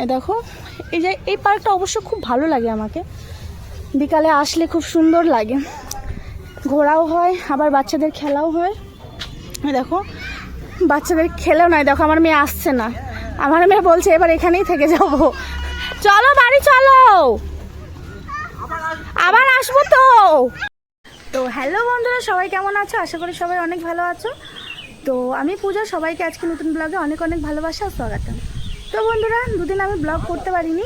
এই দেখো, এই যে এই পার্কটা অবশ্য খুব ভালো লাগে আমাকে, বিকালে আসলে খুব সুন্দর লাগে, ঘোরাও হয় আবার বাচ্চাদের খেলাও হয়। দেখো বাচ্চাদের খেলেও নয়, দেখো আমার মেয়ে আসছে না, আমার মেয়ে বলছে এবার এখানেই থেকে যাব, চলো বাড়ি চলো, আবার আসবো তো। তো হ্যালো বন্ধুরা, সবাই কেমন আছো? আশা করি সবাই অনেক ভালো আছো। তো আমি পূজা, সবাইকে আজকে নতুন ব্লগে অনেক অনেক ভালোবাসা ও স্বাগত। তো বন্ধুরা, দুদিন আমি ব্লগ করতে পারিনি,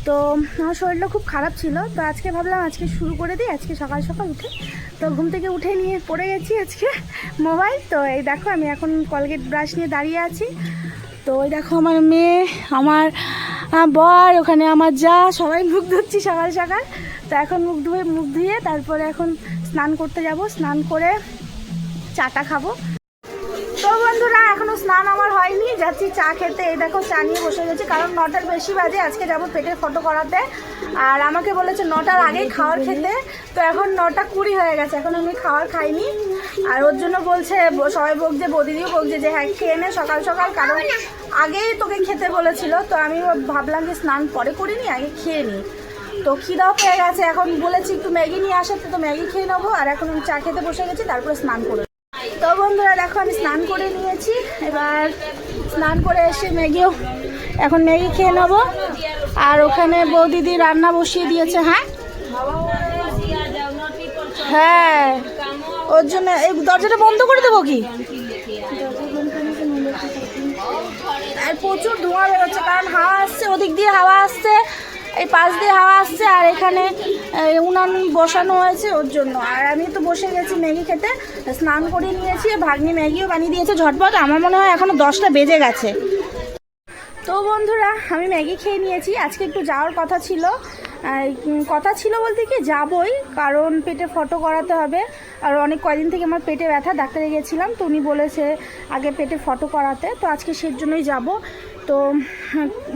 তো আমার শরীরটা খুব খারাপ ছিল, তো আজকে ভাবলাম আজকে শুরু করে দিই। আজকে সকাল সকাল উঠে, তো ঘুম থেকে উঠে নিয়ে পড়ে গেছি আজকে মোবাইল। তো এই দেখো আমি এখন কলগেট ব্রাশ নিয়ে দাঁড়িয়ে আছি। তো ওই দেখো আমার মেয়ে, আমার বর, ওখানে আমার যা, সবাই মুখ ধুচ্ছি সকাল সকাল। তো এখন মুখ ধুয়ে তারপরে এখন স্নান করতে যাব, স্নান করে চাটা খাবো। তো বন্ধুরা, এখনো স্নান আমার হয়নি, যাচ্ছি চা খেতে। এই দেখো চা নিয়ে বসে গেছি, কারণ 9টার বেশি বাজে, আজকে যাবো পেটের ফটো করাতে। আর আমাকে বলেছে 9টার আগেই খাওয়ার খেতে, তো এখন 9:20 হয়ে গেছে, এখন আমি খাওয়ার খাইনি। আর ওর জন্য বলছে, সবাই বকছে, বৌদিদিও বকছে যে হ্যাঁ খেয়ে নে সকাল সকাল, কারণ আগেই তোকে খেতে বলেছিল। তো আমি ভাবলাম যে স্নান পরে করিনি, আগে খেয়ে নিই। তো খিদাও পেয়ে গেছে, এখন বলেছি একটু ম্যাগি নিয়ে আসাতে, তো ম্যাগি খেয়ে নেবো। আর এখন আমি চা খেতে বসে গেছি, তারপরে স্নান করে। তো বন্ধুরা দেখো, আমি স্নান করে নিয়েছি, এবার স্নান করে এসে এখন ম্যাগি খেয়ে নেবো। আর ওখানে বৌদিদি রান্না বসিয়ে দিয়েছে। হ্যাঁ হ্যাঁ, ওর জন্য এই দরজাটা বন্ধ করে দেবো কি? আর প্রচুর ধোঁয়া বেরোচ্ছে, কারণ হাওয়া আসছে, ওদিক দিয়ে হাওয়া আসছে, এই পাশ দিয়ে হাওয়া আসছে, আর এখানে উনান বসানো হয়েছে ওর জন্য। আর আমি তো বসে গেছি ম্যাগি খেতে, স্নান করে নিয়েছি, ভাগ্নি ম্যাগিও বানিয়ে দিয়েছে ঝটপট। আমার মনে হয় এখনো 10টা বেজে গেছে। তো বন্ধুরা, আমি ম্যাগি খেয়ে নিয়েছি। আজকে একটু যাওয়ার কথা ছিল বলতে কি যাবই, কারণ পেটে ফটো করাতে হবে। আর অনেক কয়দিন থেকে আমার পেটে ব্যথা, ডাক্তারে গিয়েছিলাম, তো উনি বলেছে আগে পেটে ফটো করাতে, তো আজকে সেই জন্যই যাব। তো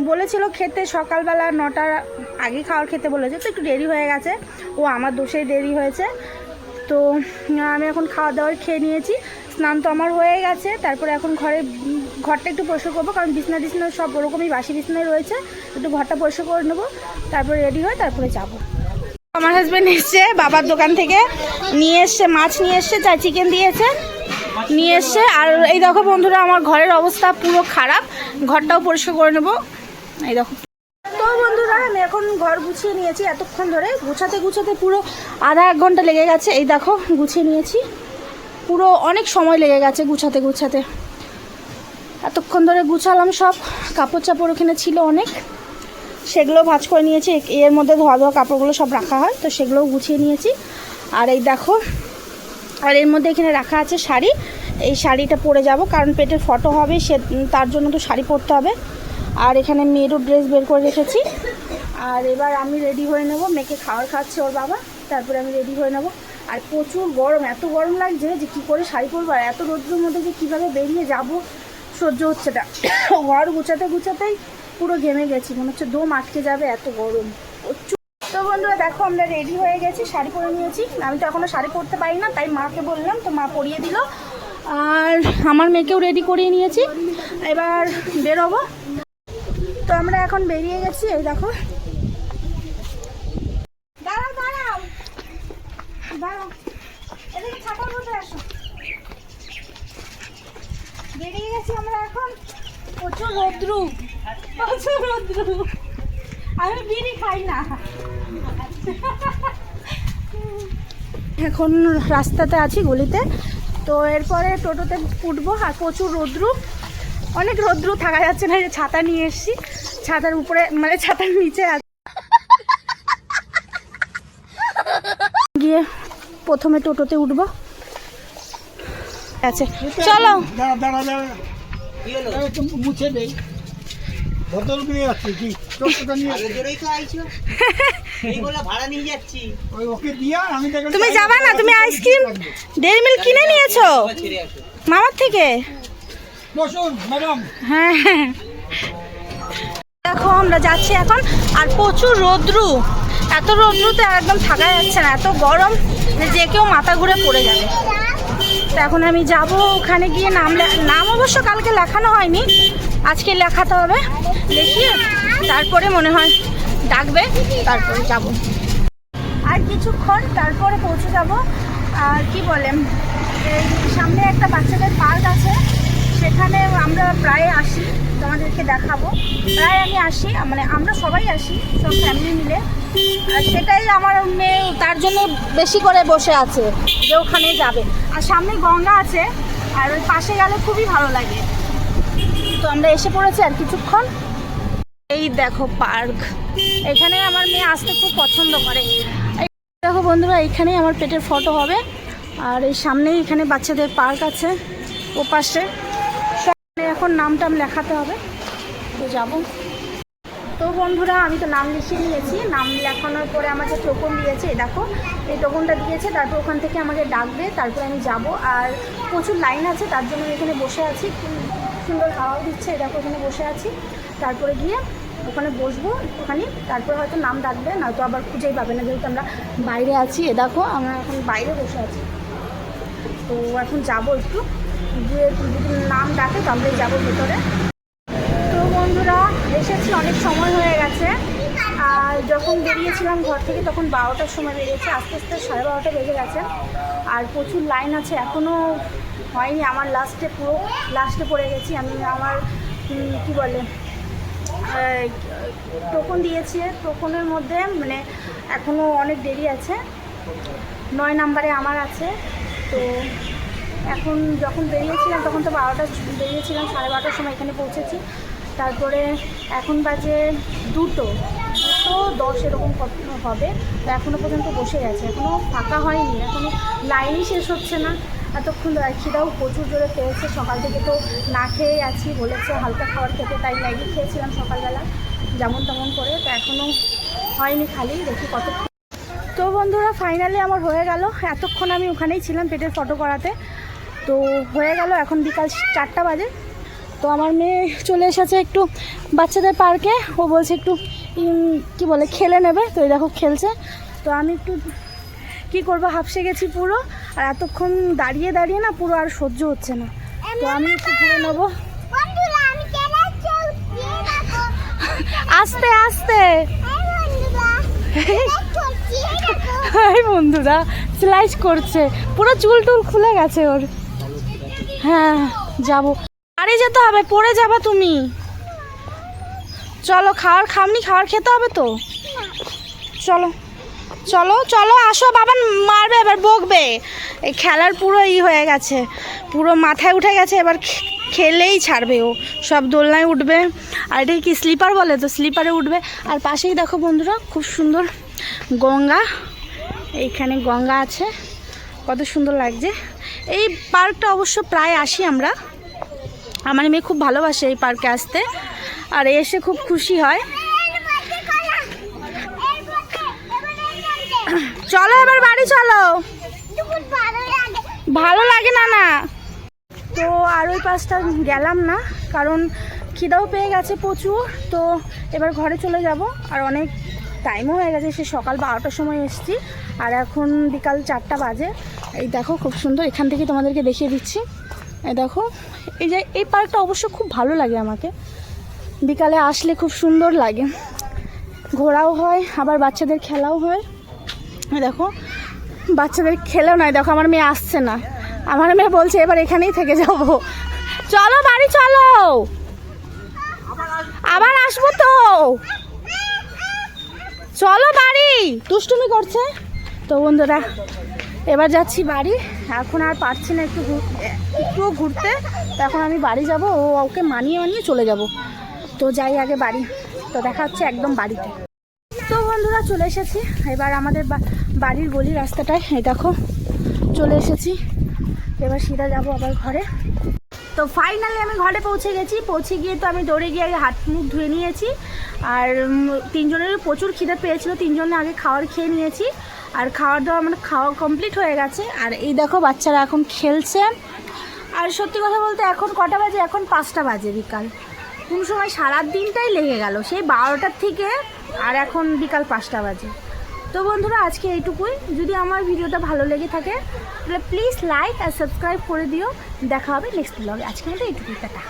বলেছিল খেতে সকালবেলা 9টার আগে খাওয়ার খেতে বলেছে, তো একটু দেরি হয়ে গেছে, ও আমার দোষেই দেরি হয়েছে। তো আমি এখন খাওয়া দাওয়া খেয়ে নিয়েছি, স্নান তো আমার হয়ে গেছে। তারপরে এখন ঘরটা একটু পরিষ্কার করবো, কারণ বিছনা সব ওরকমই বাসি বিছনায় রয়েছে, একটু ঘরটা পরিষ্কার করে নেবো, তারপরে রেডি হয়ে তারপরে যাব। আমার হাজব্যান্ড এসছে বাবার দোকান থেকে, নিয়ে এসছে মাছ, নিয়ে এসছে, চা চিকেন দিয়েছে, নিয়ে এসছে। আর এই দেখো বন্ধুরা, আমার ঘরের অবস্থা পুরো খারাপ, ঘরটাও পরিষ্কার করে নেবো। এই দেখো। তো বন্ধুরা, আমি এখন ঘর গুছিয়ে নিয়েছি, এতক্ষণ ধরে গুছাতে পুরো আধা 1 ঘন্টা লেগে গেছে। এই দেখো গুছিয়ে নিয়েছি, পুরো অনেক সময় লেগে গেছে গুছাতে। এতক্ষণ ধরে গুছালাম, সব কাপড় চাপড় ওখানে ছিল অনেক, সেগুলো ভাঁজ করে নিয়েছি। এর মধ্যে ধোয়া কাপড়গুলো সব রাখা হয়, তো সেগুলোও গুছিয়ে নিয়েছি। আর এই দেখো, আর এর মধ্যে এখানে রাখা আছে শাড়ি, এই শাড়িটা পরে যাব, কারণ পেটের ফটো হবে, তার জন্য তো শাড়ি পরতে হবে। আর এখানে মেয়েরও ড্রেস বের করে রেখেছি। আর এবার আমি রেডি হয়ে নেব, মেয়েকে খাবার খাচ্ছে ওর বাবা, তারপরে আমি রেডি হয়ে নেব। আর প্রচুর গরম, এত গরম লাগছে যে কী করে শাড়ি পরবো, আর এত রোদ্রের মধ্যে যে কীভাবে বেরিয়ে যাব সহ্য হচ্ছে না। ঘর গুছাতেই পুরো ঘেমে গেছি, মনে হচ্ছে দম আটকে যাবে, এত গরম প্রচুর। তো বন্ধুরা দেখো, আমরা রেডি হয়ে গেছি, শাড়ি পরে নিয়েছি। আমি তো এখনও শাড়ি পরতে পারি না, তাই মাকে বললাম, তো মা পরিয়ে দিল। আর আমার মেয়েকেও রেডি করিয়ে নিয়েছি, এবার বেরোবো। তো আমরা এখন বেরিয়ে গেছি। এই দেখো, দাঁড়াও এদিকে ছাতার মধ্যে আসো। বেরিয়ে গেছি আমরা এখন, প্রচুর রোদ্রু। আমি বিড়ি খাই না। এখন রাস্তাতে আছি, গলিতে। তো এরপরে টোটোতে উঠবো। আর প্রচুর রোদ্রু, অনেক রোদ্রু, থাকা যাচ্ছে না। ছাতা নিয়ে এসেছি, ছাতার উপরে মানে ছাতার নিচে গিয়ে প্রথমে টোটোতে উঠবো। আচ্ছা চলো। তুমি যাবা না? তুমি আইসক্রিম ডেইরি মিল্ক কিনে নিয়েছো মামার থেকে? হ্যাঁ দেখো, আমরা যাচ্ছি এখন। আর প্রচুর রোদ্রু, এত রোদ্রুতে একদম থাকা যাচ্ছে না, এত গরম যে কেউ মাথা ঘুরে পড়ে যাবে। তো এখন আমি যাব, ওখানে গিয়ে নাম অবশ্য কালকে লেখানো হয়নি, আজকে লেখাতে হবে, দেখিয়ে তারপরে মনে হয় ডাকবে, তারপরে যাব। আর কিছুক্ষণ তারপরে পৌঁছে যাব। আর কি বলেন, এই সামনে একটা বাচ্চাদের পার্ক আছে, সেখানে আমরা প্রায় আসি, তোমাদেরকে দেখাবো। প্রায় আমি আসি, মানে আমরা সবাই আসি, সব ফ্যামিলি মিলে। আর সেটাই আমার মেয়ে তার জন্য বেশি করে বসে আছে যে ওখানে যাবে। আর সামনে গঙ্গা আছে, আর ওই পাশে গেলে খুবই ভালো লাগে। তো আমরা এসে পড়েছি আর কিছুক্ষণ। এই দেখো পার্ক, এখানে আমার মেয়ে আসতে খুব পছন্দ করে। দেখো বন্ধুরা, এইখানেই আমার পেটের ফটো হবে। আর এই সামনেই এখানে বাচ্চাদের পার্ক আছে, ও পাশে এখন নাম টাম লেখাতে হবে, তো যাব। তো বন্ধুরা, আমি তো নাম লিখিয়ে নিয়েছি। নাম লেখানোর পরে আমাকে টোকন দিয়েছে, এই দেখো এই টোকনটা দিয়েছে। তারপর ওখান থেকে আমাকে ডাকবে, তারপরে আমি যাব। আর প্রচুর লাইন আছে, তার জন্য আমি এখানে বসে আছি। সুন্দর হাওয়াও দিচ্ছে, এই দেখো এখানে বসে আছি। তারপরে গিয়ে ওখানে বসবো একটুখানি, তারপরে হয়তো নাম ডাকবে, নয়তো আবার খুঁজেই পাবে না, যেহেতু আমরা বাইরে আছি। এ দেখো আমরা এখন বাইরে বসে আছি। তো এখন যাবো একটু গিয়ে, যদি নাম ডাকে তাহলে যাবো ভেতরে। তো বন্ধুরা, এসেছি, অনেক সময় হয়ে গেছে। আর যখন বেরিয়েছিলাম ঘর থেকে তখন 12টার সময় বেরিয়েছে, আস্তে আস্তে 12:30 বেজে গেছে। আর প্রচুর লাইন আছে, এখনও হয়নি। আমার পুরো লাস্টে পড়ে গেছি আমি। আমার কি বলে, টোকন দিয়েছে, টোকনের মধ্যে মানে এখনও অনেক দেরি আছে। 9 নাম্বারে আমার আছে। তো এখন যখন বেরিয়েছিলাম তখন তো 12টা বেরিয়েছিলাম, 12:30টার সময় এখানে পৌঁছেছি। তারপরে এখন বাজে 2:10 এরকম হবে। তো এখনও পর্যন্ত বসে আছে, এখনও ফাঁকা হয়নি, এখনও লাইনই শেষ হচ্ছে না। এতক্ষণ খিদাও প্রচুর জোরে পেয়েছে, সকাল থেকে তো না খেয়েই আছি। বলেছে হালকা খাবার খেতে, তাই ম্যাগি খেয়েছিলাম সকালবেলা যেমন তেমন করে। তো এখনও হয়নি, খালি দেখি কত। তো বন্ধুরা, ফাইনালি আমার হয়ে গেল। এতক্ষণ আমি ওখানেই ছিলাম পেটের ফটো করাতে, তো হয়ে গেল। এখন বিকাল 4টা বাজে। তো আমার মেয়ে চলে এসেছে একটু বাচ্চাদের পার্কে, ও বলছে একটু কি বলে খেলে নেবে। তো এই দেখো খেলছে। তো আমি একটু কি করবো, হাঁপসে গেছি পুরো। আর এতক্ষণ দাঁড়িয়ে দাঁড়িয়ে না পুরো আর সহ্য হচ্ছে না। তো আমি একটু ঘুরে নেবো। আস্তে আস্তে বন্ধুরা স্লাইস করছে, পুরো চুল টুল খুলে গেছে ওর। হ্যাঁ যাবো, বাড়ি যেতে হবে, পড়ে যাবা তুমি। চলো, খাওয়ার খেতে হবে তো। চলো চলো চলো, আসো, বাবা মারবে এবার, বকবে। এই খেলার পুরো হয়ে গেছে, পুরো মাথায় উঠে গেছে। এবার খেলেই ছাড়বে ও, সব দোলনায় উঠবে। আর এটা কি স্লিপার বলে, তো স্লিপারে উঠবে। আর পাশেই দেখো বন্ধুরা, খুব সুন্দর গঙ্গা, এইখানে গঙ্গা আছে, কত সুন্দর লাগছে। এই পার্কটা অবশ্য প্রায় আসি আমরা, আমার মেয়ে খুব ভালোবাসে এই পার্কে আসতে, আর এসে খুব খুশি হয়। চলো এবার বাড়ি চলো। ভালো লাগে না না। তো আর ওই পাশটা গেলাম না, কারণ খিদাও পেয়ে গেছে প্রচুর। তো এবার ঘরে চলে যাব। আর অনেক টাইমও হয়ে গেছে, সে সকাল 12টার সময় এসেছি, আর এখন বিকাল 4টা বাজে। এই দেখো খুব সুন্দর, এখান থেকে তোমাদেরকে দেখিয়ে দিচ্ছি। এই দেখো, এই যে এই পার্কটা অবশ্য খুব ভালো লাগে আমাকে, বিকালে আসলে খুব সুন্দর লাগে, ঘোরাও হয়, আবার বাচ্চাদের খেলাও হয়। দেখো বাচ্চাদের খেলেও নয়, দেখো আমার মেয়ে আসছে না, আমার মেয়ে বলছে এবার এখানেই থেকে যাব। চলো বাড়ি চলো, আবার আসবো তো, চলো বাড়ি, দুষ্টুমি করছে। তো বন্ধুরা, এবার যাচ্ছি বাড়ি। এখন আর পারছি না একটুও ঘুরতে। তো এখন আমি বাড়ি যাব, ওকে মানিয়ে চলে যাব। তো যাই আগে বাড়ি। তো দেখা হচ্ছে একদম বাড়িতে। তো বন্ধুরা, চলে এসেছি এবার আমাদের বাড়ির গলি রাস্তাটায়। এই দেখো চলে এসেছি, এবার সিধা যাব আবার ঘরে। তো ফাইনালি আমি ঘরে পৌঁছে গেছি। পৌঁছে গিয়ে তো আমি দৌড়ে গিয়ে আগে হাত মুখ ধুয়ে নিয়েছি। আর 3জনের প্রচুর খিদে পেয়েছিল, 3জনে আগে খাবার খেয়ে নিয়েছি। আর খাওয়ার দাওয়া মানে খাওয়া কমপ্লিট হয়ে গেছে। আর এই দেখো বাচ্চারা এখন খেলছে। আর সত্যি কথা বলতে এখন কটা বাজে, এখন 5টা বাজে বিকাল। কোন সময় সারা দিনটাই লেগে গেল, সেই 12টার থেকে আর এখন বিকাল 5টা বাজে। তো বন্ধুরা, আজকে এইটুকুই। যদি আমার ভিডিওটা ভালো লেগে থাকে তাহলে প্লিজ লাইক আর সাবস্ক্রাইব করে দিও। দেখা হবে নেক্সট ব্লগে। আজকে মতো এইটুকুই, টাটা।